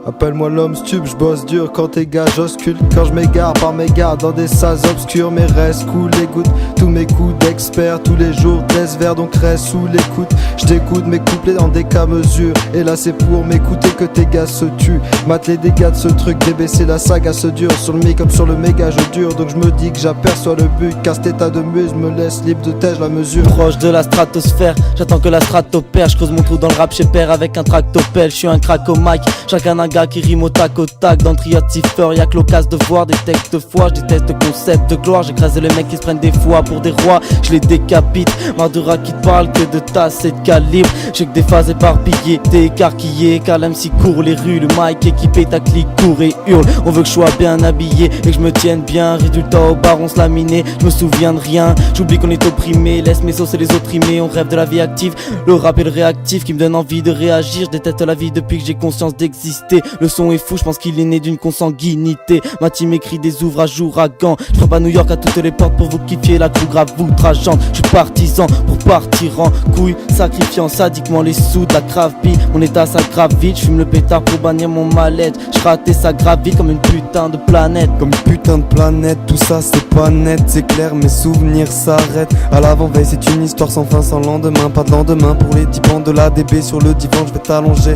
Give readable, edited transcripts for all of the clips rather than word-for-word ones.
Appelle-moi l'homme stup, j'bosse dur quand tes gars j'oscule. Quand je m'égare par mégarde dans des salles obscures. Mais reste cool, écoute tous mes coups d'expert. Tous les jours test vert, donc reste sous l'écoute. J't'écoute mes couplets dans des cas mesures. Et là c'est pour m'écouter que tes gars se tuent. Mate les dégâts de ce truc, débaisser la saga se dure. Sur le mic comme sur le méga je dure. Donc je me dis que j'aperçois le but. Car cet état de muse me laisse libre de tège la mesure. Proche de la stratosphère, j'attends que la stratopère. J'creuse mon trou dans le rap chez père avec un tractopelle. J'suis un crack au mic, chacun un gars qui rime au tac au tac. Dans le triade cipher, y'a que l'occasion de voir des textes de foi. J'déteste le concept de gloire, j'écrase les mecs qui se prennent des fois pour des rois. J'les décapite, marre de rats qui te parlent que de tasse et de calibre. J'ai que des phases éparpillées, t'es écarquillé. Car l'MC court les rues, le mic équipé, ta clique court et hurle. On veut que je sois bien habillé et que je me tienne bien. Résultat au bar on se laminé, je me souviens de rien. J'oublie qu'on est opprimé, laisse mes sauces et les opprimés. On rêve de la vie active, le rap est le réactif qui me donne envie de réagir. Je déteste la vie depuis que j'ai conscience d'exister. Le son est fou, je pense qu'il est né d'une consanguinité. Ma team écrit des ouvrages ouragans. Je frappe à New York à toutes les portes pour vous kiffer. La crew grave outrageante. Je suis partisan pour partir en couille, sacrifiant sadiquement les sous de la crave bee. Mon état ça grave vite, je fume le pétard pour bannir mon mal-être. Je ratais ça grave vite comme une putain de planète. Comme une putain de planète, tout ça c'est pas net, c'est clair, mes souvenirs s'arrêtent. À l'avant-veille c'est une histoire sans fin, sans lendemain. Pas de lendemain pour les 10 bancs de la DB. Sur le divan je vais t'allonger.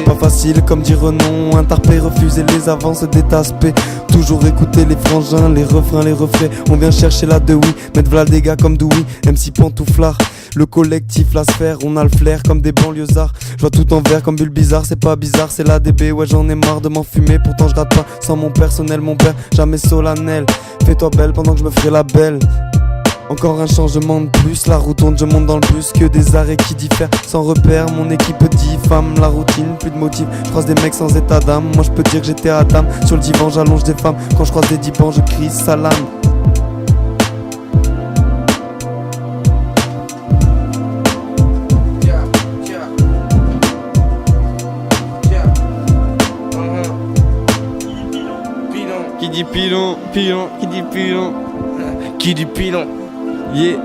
Pas facile comme dire non, interpellé, refuser les avances détaspées. Toujours écouter les frangins, les refrains, les refrains. On vient chercher la de oui, mettre v'là des gars comme Dewey, MC Pantouflard. Le collectif, la sphère, on a le flair comme des banlieusards. Je vois tout en vert comme bulle bizarre, c'est pas bizarre, c'est la DB. Ouais j'en ai marre de m'enfumer, pourtant je rate pas sans mon personnel, mon père jamais solennel. Fais-toi belle pendant que je me ferai la belle. Encore un changement de plus, la route tourne, je monte dans le bus. Que des arrêts qui diffèrent, sans repère, mon équipe dit femme. La routine, plus de motifs, je croise des mecs sans état d'âme. Moi je peux dire que j'étais Adam, sur le divan j'allonge des femmes. Quand je croise des dipans je crie salam. Qui dit pilon, pilon, qui dit pilon, qui dit pilon, yeah.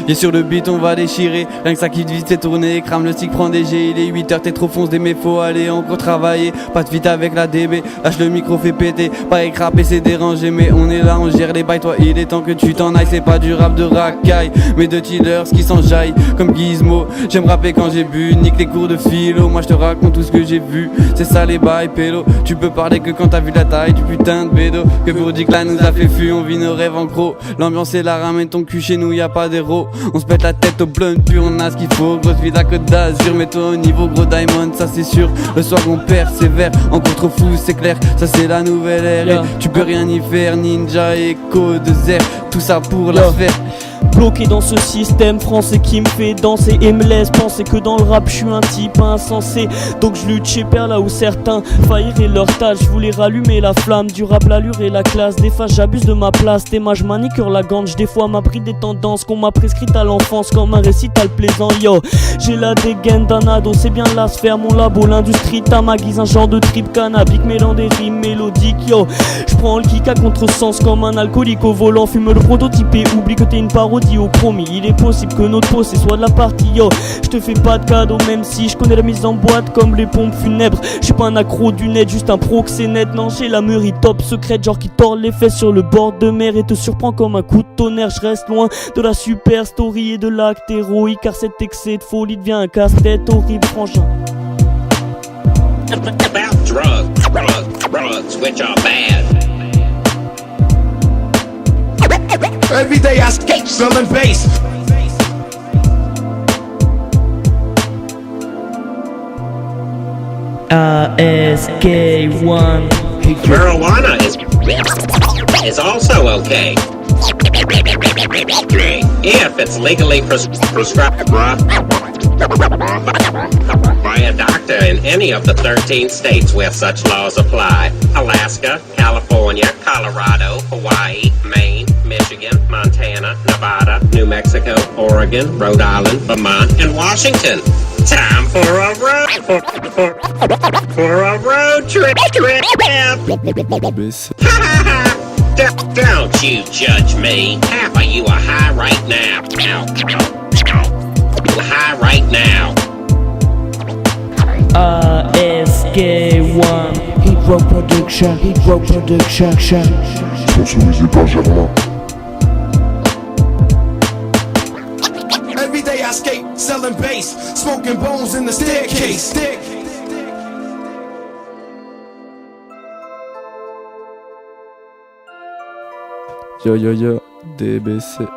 Et sur le beat on va déchirer, rien que ça qui vite c'est tourné, crame le stick, prend des G, il est 8h, t'es trop fonce des mais faut aller encore travailler, pas de vite avec la DB, lâche le micro fait péter, pas écrapé c'est dérangé mais on est là, on gère les bails, toi il est temps que tu t'en ailles, c'est pas du rap de racaille, mais de dealers qui s'enjaillent comme Gizmo, j'aime rapper quand j'ai bu, nique les cours de philo, moi je te raconte tout ce que j'ai vu, c'est ça les bails pélo, tu peux parler que quand t'as vu la taille du putain de bédo, que pour dire que là nous a fait fuir, on vit nos rêves en gros, l'ambiance est là, ramène ton cul chez nous, y a pas d'héros. On se pète la tête au blunt, puis on a ce qu'il faut. Grosse vie à Côte d'Azur, mets-toi au niveau gros diamond, ça c'est sûr. Le soir on persévère, encore trop fou c'est clair. Ça c'est la nouvelle ère et tu peux rien y faire. Ninja, Echo, de Zer, tout ça pour la faire. Bloqué dans ce système français qui me fait danser et me laisse penser que dans le rap je suis un type insensé. Donc je lutte chez père là où certains failliraient leur tâche. Je voulais rallumer la flamme du rap, l'allure et la classe. Des fois j'abuse de ma place, des je manicure la gange. Des fois m'a pris des tendances qu'on m'a prescrites à l'enfance comme un récital plaisant. Yo, j'ai la dégaine d'un ado, c'est bien la sphère, mon labo, l'industrie t'amaguise un genre de trip cannabique mêlant des rimes mélodiques. Yo, je prends le kick à contresens comme un alcoolique au volant. Fume le prototype et oublie que t'es une parodie au chromie. Il est possible que notre peau c'est soit de la partie. Yo, je te fais pas de cadeau même si je connais la mise en boîte comme les pompes funèbres. Je suis pas un accro du net, juste un proxénète. Non, j'ai la meurie top secrète, genre qui tord les fesses sur le bord de mer et te surprend comme un coup de tonnerre. Je reste loin de la super story et de l'acte héroïque, car cet excès de folie devient un casse-tête horrible, frangin. About drugs which are bad. Every day I skate, selling bass. ASK1. Marijuana is also okay if it's legally prescribed by a doctor in any of the 13 states where such laws apply: Alaska, California, Colorado, Hawaii, Maine, Michigan, Montana, Nevada, New Mexico, Oregon, Rhode Island, Vermont, and Washington. Time for a road trip. Don't you judge me. Half of you are high right now. High right now. ASK1 Hydro Production, Hydro Production. Sponsorisé par Germain. Every day I skate, selling bass, smoking bones in the staircase. Yo yo yo, DBC.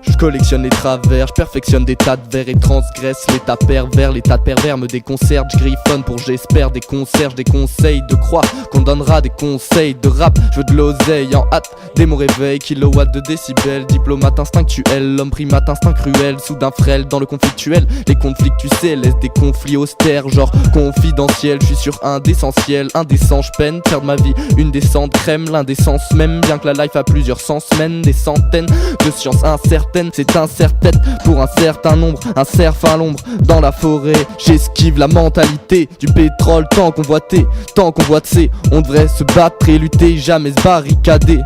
Je collectionne les travers, je perfectionne des tas de vers et transgresse l'état pervers. L'état de pervers me déconcerte, je griffonne pour j'espère des concerts, des conseils de croix qu'on donnera des conseils de rap. Je veux de l'oseille en hâte, dès mon réveil, kilowatts de décibels, diplomate instinctuel, l'homme primate instinct cruel, soudain frêle dans le conflictuel. Les conflits tu sais laissent des conflits austères, genre confidentiel. Je suis sur un d'essentiel, indécent, je peine faire de ma vie une descente crème, l'indécence même, bien que la life a plusieurs sens, mène des centaines de sciences incertaines. C'est un serre-tête pour un certain nombre, un cerf à l'ombre dans la forêt. J'esquive la mentalité du pétrole tant convoité, tant convoité. On devrait se battre et lutter, jamais se barricader.